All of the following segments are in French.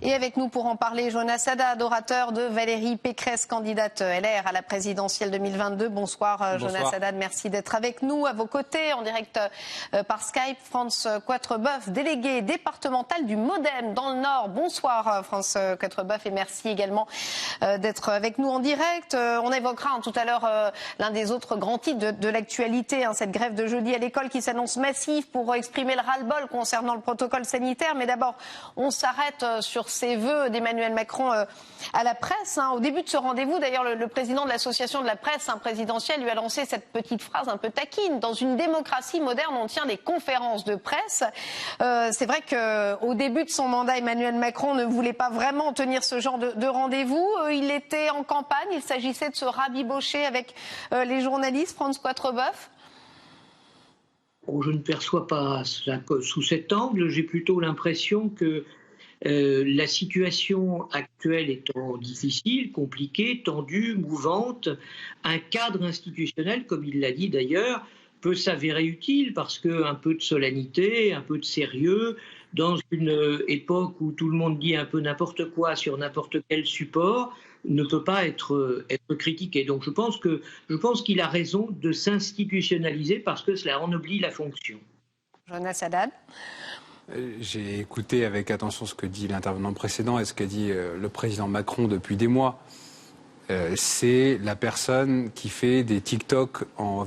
Et avec nous pour en parler, Jonas Haddad, orateur de Valérie Pécresse, candidate LR à la présidentielle 2022. Bonsoir, Jonas Haddad, merci d'être avec nous. À vos côtés, en direct par Skype, France Quatrebeuf, déléguée départementale du MoDem dans le Nord. Bonsoir, France Quatrebeuf, et merci également d'être avec nous en direct. On évoquera tout à l'heure l'un des autres grands titres de l'actualité, cette grève de jeudi à l'école qui s'annonce massive pour exprimer le ras-le-bol concernant le protocole sanitaire. Mais d'abord, on s'arrête sur ces vœux d'Emmanuel Macron à la presse. Au début de ce rendez-vous, d'ailleurs, le président de l'association de la presse présidentielle lui a lancé cette petite phrase un peu taquine. Dans une démocratie moderne, on tient des conférences de presse. C'est vrai qu'au début de son mandat, Emmanuel Macron ne voulait pas vraiment tenir ce genre de rendez-vous. Il était en campagne, il s'agissait de se rabibocher avec les journalistes. France Quatrebeuf. Je ne perçois pas ça sous cet angle. J'ai plutôt l'impression que la situation actuelle étant difficile, compliquée, tendue, mouvante, un cadre institutionnel, comme il l'a dit d'ailleurs, peut s'avérer utile parce qu'un peu de solennité, un peu de sérieux, dans une époque où tout le monde dit un peu n'importe quoi sur n'importe quel support, ne peut pas être critiqué. Donc je pense qu'il a raison de s'institutionnaliser parce que cela ennoblit la fonction. Jonas Haddad. J'ai écouté avec attention ce que dit l'intervenant précédent et ce qu'a dit le président Macron depuis des mois. C'est la personne qui fait des TikTok en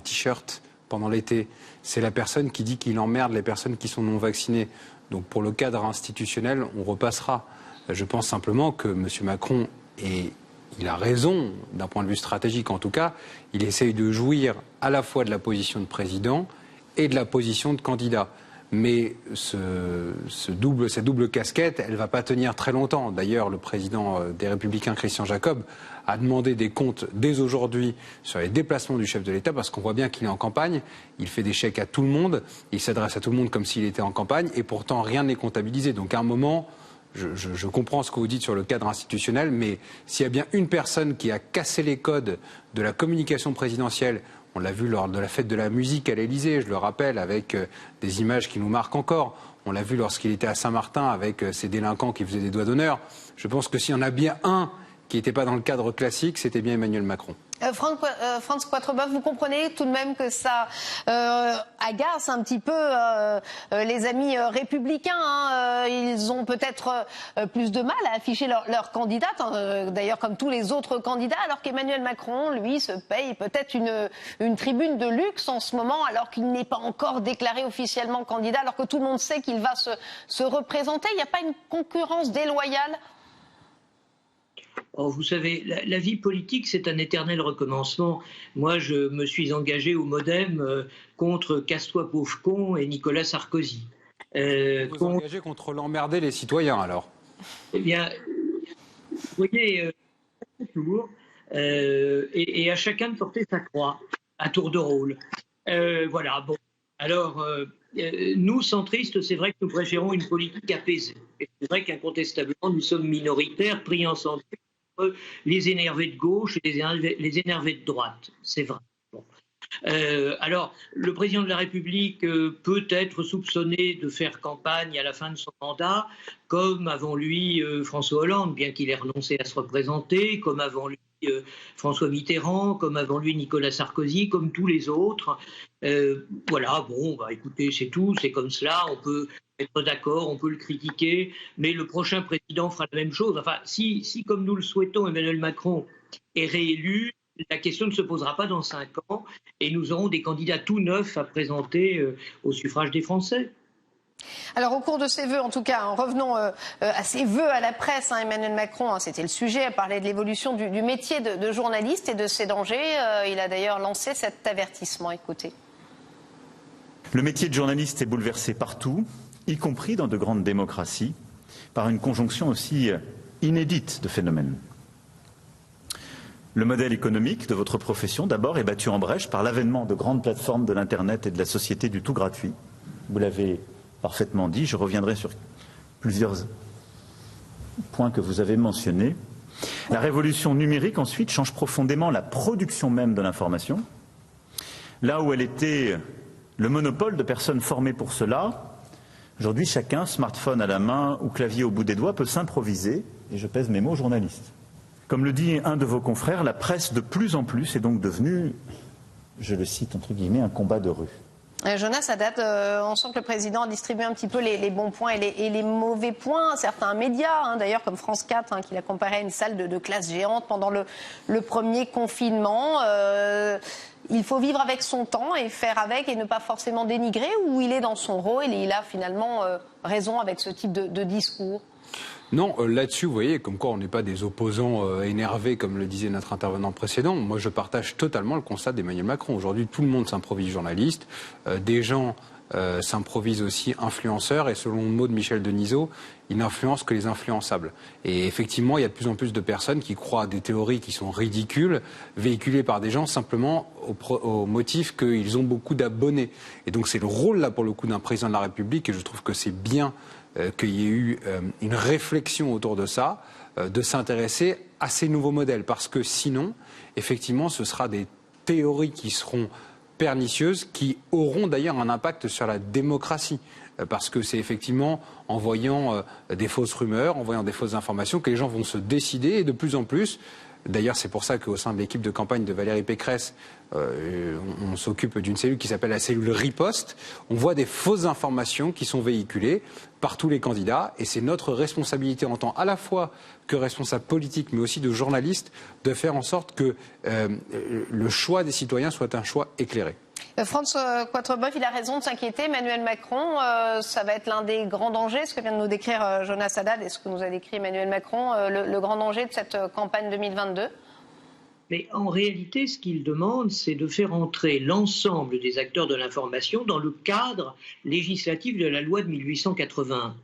t-shirt pendant l'été. C'est la personne qui dit qu'il emmerde les personnes qui sont non vaccinées. Donc pour le cadre institutionnel, on repassera. Je pense simplement que M. Macron, et il a raison d'un point de vue stratégique en tout cas, il essaye de jouir à la fois de la position de président et de la position de candidat. Mais cette double casquette, elle ne va pas tenir très longtemps. D'ailleurs, le président des Républicains, Christian Jacob, a demandé des comptes dès aujourd'hui sur les déplacements du chef de l'État, parce qu'on voit bien qu'il est en campagne. Il fait des chèques à tout le monde, il s'adresse à tout le monde comme s'il était en campagne, et pourtant rien n'est comptabilisé. Donc à un moment, je comprends ce que vous dites sur le cadre institutionnel, mais s'il y a bien une personne qui a cassé les codes de la communication présidentielle, on l'a vu lors de la fête de la musique à l'Élysée, je le rappelle, avec des images qui nous marquent encore. On l'a vu lorsqu'il était à Saint-Martin avec ces délinquants qui faisaient des doigts d'honneur. Je pense que s'il y en a bien un qui n'était pas dans le cadre classique, c'était bien Emmanuel Macron. France Quatrebeuf, vous comprenez tout de même que ça agace un petit peu les amis républicains. Ils ont peut-être plus de mal à afficher leur candidate, d'ailleurs comme tous les autres candidats, alors qu'Emmanuel Macron, lui, se paye peut-être une tribune de luxe en ce moment, alors qu'il n'est pas encore déclaré officiellement candidat, alors que tout le monde sait qu'il va se représenter. Il n'y a pas une concurrence déloyale ? Oh, vous savez, la vie politique, c'est un éternel recommencement. Moi, je me suis engagé au MoDem contre Casse-toi pauvre con et Nicolas Sarkozy. Vous engagez contre l'emmerder les citoyens, alors? Eh bien, vous voyez, toujours, et à chacun de porter sa croix, à tour de rôle. Voilà, bon. Alors, nous, centristes, c'est vrai que nous préférons une politique apaisée. Et c'est vrai qu'incontestablement, nous sommes minoritaires, pris ensemble. Les énervés de gauche et les énervés de droite, c'est vrai. Bon. Alors, le président de la République peut être soupçonné de faire campagne à la fin de son mandat, comme avant lui François Hollande, bien qu'il ait renoncé à se représenter, comme avant lui François Mitterrand, comme avant lui Nicolas Sarkozy, comme tous les autres. Voilà, bon, bah, écoutez, c'est tout, c'est comme cela, on peut être d'accord, on peut le critiquer, mais le prochain président fera la même chose. Enfin, si comme nous le souhaitons, Emmanuel Macron est réélu, la question ne se posera pas dans 5 ans et nous aurons des candidats tout neufs à présenter au suffrage des Français. Alors au cours de ses vœux, en tout cas, revenons à ses vœux à la presse, Emmanuel Macron, c'était le sujet, a parlé de l'évolution du métier de journaliste et de ses dangers. Il a d'ailleurs lancé cet avertissement, écoutez. Le métier de journaliste est bouleversé partout, y compris dans de grandes démocraties, par une conjonction aussi inédite de phénomènes. Le modèle économique de votre profession, d'abord, est battu en brèche par l'avènement de grandes plateformes de l'Internet et de la société du tout gratuit. Vous l'avez parfaitement dit, je reviendrai sur plusieurs points que vous avez mentionnés. La révolution numérique, ensuite, change profondément la production même de l'information. Là où elle était le monopole de personnes formées pour cela, Aujourd'hui, chacun, smartphone à la main ou clavier au bout des doigts, peut s'improviser, et je pèse mes mots, journaliste. Comme le dit un de vos confrères, la presse de plus en plus est donc devenue, je le cite entre guillemets, un combat de rue. Jonas Haddad, on sent que le président a distribué un petit peu les bons points et les mauvais points. Certains médias, d'ailleurs comme France 4, qui l'a comparé à une salle de classe géante pendant le premier confinement. Il faut vivre avec son temps et faire avec et ne pas forcément dénigrer, ou il est dans son rôle et il a finalement raison avec ce type de discours? Non, là-dessus, vous voyez, comme quoi on n'est pas des opposants énervés, comme le disait notre intervenant précédent. Moi, je partage totalement le constat d'Emmanuel Macron. Aujourd'hui, tout le monde s'improvise journaliste. Des gens s'improvisent aussi influenceurs. Et selon le mot de Michel Denisot, il n'influence que les influençables. Et effectivement, il y a de plus en plus de personnes qui croient à des théories qui sont ridicules, véhiculées par des gens simplement au motif qu'ils ont beaucoup d'abonnés. Et donc, c'est le rôle, là, pour le coup, d'un président de la République. Et je trouve que c'est bien qu'il y ait eu une réflexion autour de ça, de s'intéresser à ces nouveaux modèles. Parce que sinon, effectivement, ce sera des théories qui seront pernicieuses, qui auront d'ailleurs un impact sur la démocratie. Parce que c'est effectivement en voyant des fausses rumeurs, en voyant des fausses informations, que les gens vont se décider, et de plus en plus. D'ailleurs, c'est pour ça qu'au sein de l'équipe de campagne de Valérie Pécresse, on s'occupe d'une cellule qui s'appelle la cellule Riposte. On voit des fausses informations qui sont véhiculées par tous les candidats. Et c'est notre responsabilité en tant à la fois que responsable politique, mais aussi de journaliste, de faire en sorte que le choix des citoyens soit un choix éclairé. François Quatrebeuf, il a raison de s'inquiéter. Emmanuel Macron, ça va être l'un des grands dangers, ce que vient de nous décrire Jonas Haddad et ce que nous a décrit Emmanuel Macron, le grand danger de cette campagne 2022. Mais en réalité, ce qu'il demande, c'est de faire entrer l'ensemble des acteurs de l'information dans le cadre législatif de la loi de 1881.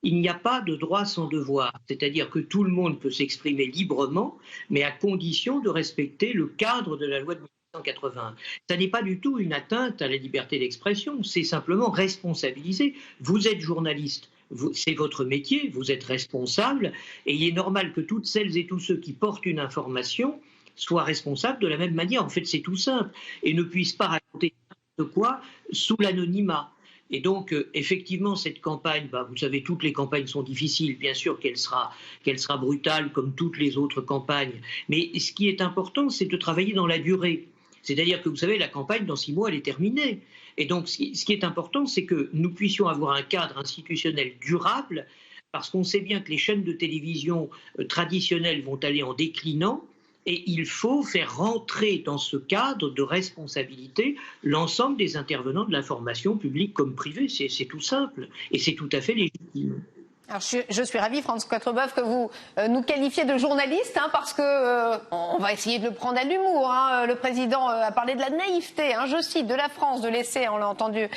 Il n'y a pas de droit sans devoir, c'est-à-dire que tout le monde peut s'exprimer librement, mais à condition de respecter le cadre de la loi de 1881. Ça n'est pas du tout une atteinte à la liberté d'expression, c'est simplement responsabiliser. Vous êtes journaliste, c'est votre métier, vous êtes responsable, et il est normal que toutes celles et tous ceux qui portent une information soient responsables de la même manière. En fait, c'est tout simple, et ne puissent pas raconter n'importe quoi sous l'anonymat. Et donc, effectivement, cette campagne, vous savez, toutes les campagnes sont difficiles. Bien sûr qu'elle sera brutale comme toutes les autres campagnes. Mais ce qui est important, c'est de travailler dans la durée. C'est-à-dire que, vous savez, la campagne, dans 6 mois, elle est terminée. Et donc, ce qui est important, c'est que nous puissions avoir un cadre institutionnel durable, parce qu'on sait bien que les chaînes de télévision traditionnelles vont aller en déclinant. Et il faut faire rentrer dans ce cadre de responsabilité l'ensemble des intervenants de l'information publique comme privée. C'est tout simple et c'est tout à fait légitime. Alors je suis ravie, François Quatrebeuf, que vous nous qualifiez de journaliste, parce que on va essayer de le prendre à l'humour. Le président a parlé de la naïveté, je cite, de la France, de laisser, on l'a entendu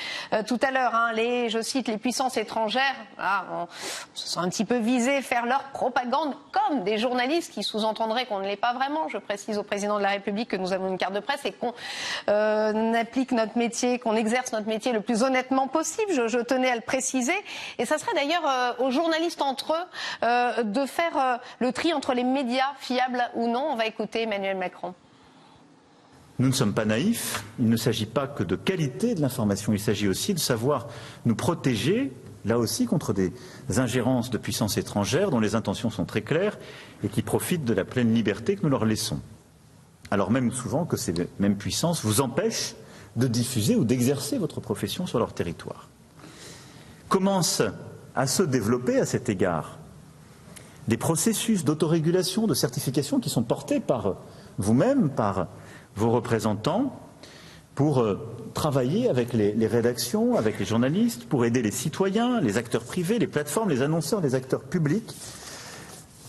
tout à l'heure, je cite, les puissances étrangères, on se sent un petit peu visé, faire leur propagande comme des journalistes qui sous-entendraient qu'on ne l'est pas vraiment. Je précise au président de la République que nous avons une carte de presse et qu'on applique notre métier, qu'on exerce notre métier le plus honnêtement possible. Je tenais à le préciser. Et ça serait d'ailleurs aux journalistes entre eux de faire le tri entre les médias fiables ou non. On va écouter Emmanuel Macron. Nous ne sommes pas naïfs. Il ne s'agit pas que de qualité de l'information. Il s'agit aussi de savoir nous protéger, là aussi, contre des ingérences de puissances étrangères dont les intentions sont très claires et qui profitent de la pleine liberté que nous leur laissons. Alors même souvent que ces mêmes puissances vous empêchent de diffuser ou d'exercer votre profession sur leur territoire. Commence à se développer à cet égard des processus d'autorégulation, de certification qui sont portés par vous-même, par vos représentants, pour travailler avec les rédactions, avec les journalistes, pour aider les citoyens, les acteurs privés, les plateformes, les annonceurs, les acteurs publics,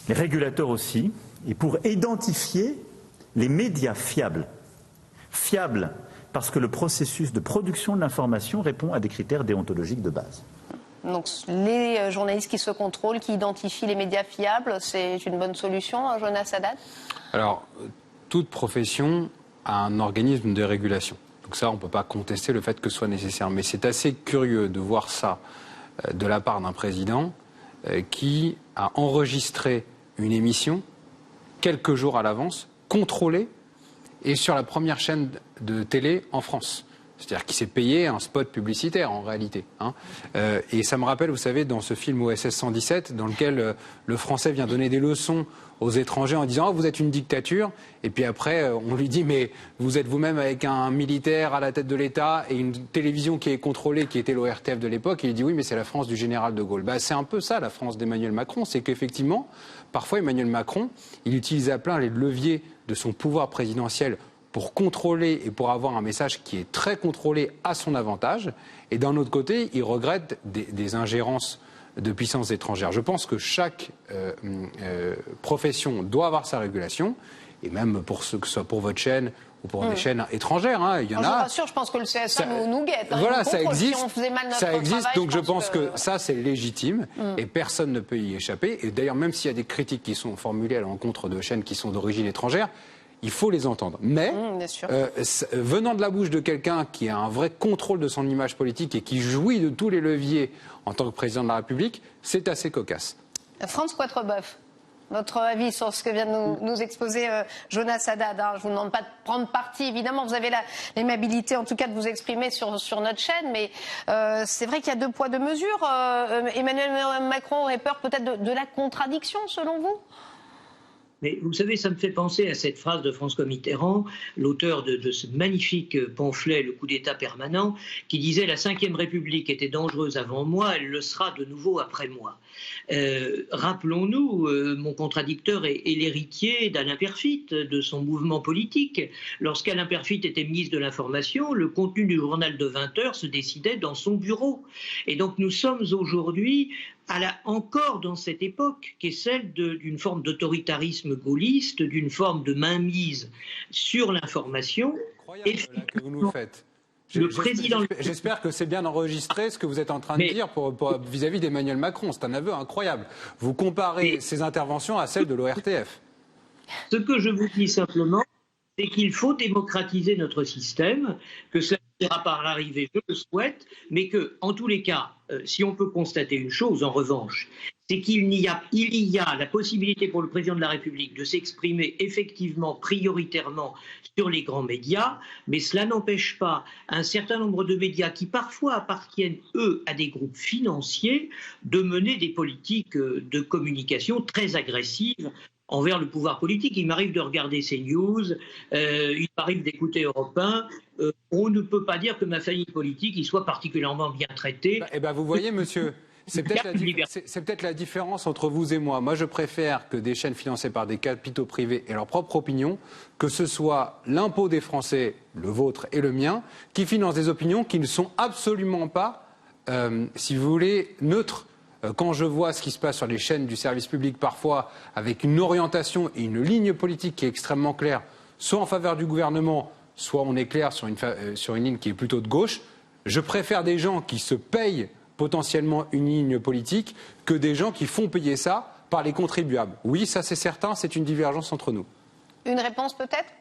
les régulateurs aussi, et pour identifier les médias fiables. Fiables parce que le processus de production de l'information répond à des critères déontologiques de base. Donc les journalistes qui se contrôlent, qui identifient les médias fiables, c'est une bonne solution, Jonas Haddad ? Alors, toute profession a un organisme de régulation. Donc ça, on ne peut pas contester le fait que ce soit nécessaire. Mais c'est assez curieux de voir ça de la part d'un président qui a enregistré une émission quelques jours à l'avance, contrôlée, et sur la première chaîne de télé en France. C'est-à-dire qu'il s'est payé un spot publicitaire en réalité. Et ça me rappelle, vous savez, dans ce film OSS 117, dans lequel le Français vient donner des leçons aux étrangers en disant « vous êtes une dictature ». Et puis après, on lui dit « mais vous êtes vous-même avec un militaire à la tête de l'État et une télévision qui est contrôlée, qui était l'ORTF de l'époque ». Et il dit « oui, mais c'est la France du général de Gaulle ». C'est un peu ça, la France d'Emmanuel Macron. C'est qu'effectivement, parfois Emmanuel Macron, il utilise à plein les leviers de son pouvoir présidentiel pour contrôler et pour avoir un message qui est très contrôlé à son avantage. Et d'un autre côté, il regrette des ingérences de puissances étrangères. Je pense que chaque profession doit avoir sa régulation, et même pour ce que ce soit pour votre chaîne ou pour des chaînes étrangères. Il y en a. Je vous rassure, je pense que le CSA nous guette. Voilà, ça existe. Si on faisait mal notre ça existe, travail, donc je pense que ça, c'est légitime et personne ne peut y échapper. Et d'ailleurs, même s'il y a des critiques qui sont formulées à l'encontre de chaînes qui sont d'origine étrangère, il faut les entendre. Mais, venant de la bouche de quelqu'un qui a un vrai contrôle de son image politique et qui jouit de tous les leviers en tant que président de la République, c'est assez cocasse. France Quatrebeuf, votre avis sur ce que vient de nous exposer Jonas Haddad. Je ne vous demande pas de prendre parti, évidemment. Vous avez l'aimabilité, en tout cas, de vous exprimer sur notre chaîne. Mais c'est vrai qu'il y a deux poids, deux mesures. Emmanuel Macron aurait peur peut-être de la contradiction, selon vous ? Mais vous savez, ça me fait penser à cette phrase de François Mitterrand, l'auteur de ce magnifique pamphlet, Le coup d'État permanent, qui disait « La Ve République était dangereuse avant moi, elle le sera de nouveau après moi ». Rappelons-nous, mon contradicteur est l'héritier d'Alain Peyrefitte, de son mouvement politique. Lorsqu'Alain Peyrefitte était ministre de l'Information, le contenu du journal de 20 heures se décidait dans son bureau. Et donc nous sommes aujourd'hui encore dans cette époque qui est celle d'une forme d'autoritarisme gaulliste, d'une forme de mainmise sur l'information. Incroyable que vous nous faites. J'espère que c'est bien enregistré ce que vous êtes en train de dire vis-à-vis d'Emmanuel Macron. C'est un aveu incroyable. Vous comparez ces interventions à celles de l'ORTF. Ce que je vous dis simplement, c'est qu'il faut démocratiser notre système, que cela ira par l'arrivée, je le souhaite, mais que, en tous les cas, si on peut constater une chose, en revanche, c'est qu'il y a la possibilité pour le président de la République de s'exprimer effectivement, prioritairement sur les grands médias, mais cela n'empêche pas un certain nombre de médias qui parfois appartiennent, eux, à des groupes financiers, de mener des politiques de communication très agressives envers le pouvoir politique. Il m'arrive de regarder CNews, il m'arrive d'écouter Europe 1. On ne peut pas dire que ma famille politique y soit particulièrement bien traitée. Vous voyez, monsieur, c'est peut-être la différence entre vous et moi. Moi, je préfère que des chaînes financées par des capitaux privés aient leur propre opinion, que ce soit l'impôt des Français, le vôtre et le mien, qui financent des opinions qui ne sont absolument pas, si vous voulez, neutres. Quand je vois ce qui se passe sur les chaînes du service public, parfois avec une orientation et une ligne politique qui est extrêmement claire, soit en faveur du gouvernement, soit on est clair sur une ligne qui est plutôt de gauche, je préfère des gens qui se payent potentiellement une ligne politique que des gens qui font payer ça par les contribuables. Oui, ça c'est certain, c'est une divergence entre nous. Une réponse peut-être ?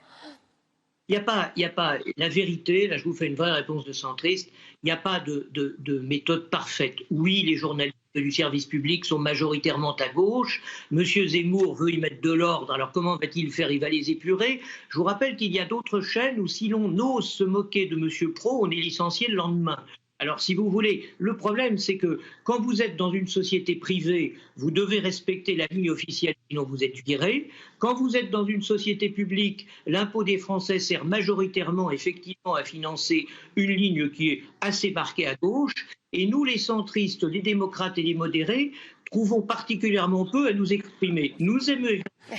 Il n'y a pas la vérité, là je vous fais une vraie réponse de centriste, il n'y a pas de méthode parfaite. Oui, les journalistes du service public sont majoritairement à gauche. Monsieur Zemmour veut y mettre de l'ordre, alors comment va-t-il faire? Il va les épurer. Je vous rappelle qu'il y a d'autres chaînes où si l'on ose se moquer de Monsieur Pro, on est licencié le lendemain. Alors, si vous voulez, le problème, c'est que quand vous êtes dans une société privée, vous devez respecter la ligne officielle, sinon vous êtes viré. Quand vous êtes dans une société publique, l'impôt des Français sert majoritairement, effectivement, à financer une ligne qui est assez marquée à gauche. Et nous, les centristes, les démocrates et les modérés, trouvons particulièrement peu à nous exprimer. Nous aimons...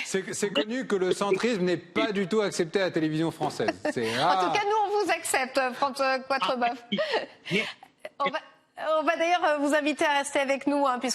C'est connu que le centrisme n'est pas du tout accepté à la télévision française. En tout cas, nous, on vous accepte, François Quatrebeuf. On va d'ailleurs vous inviter à rester avec nous,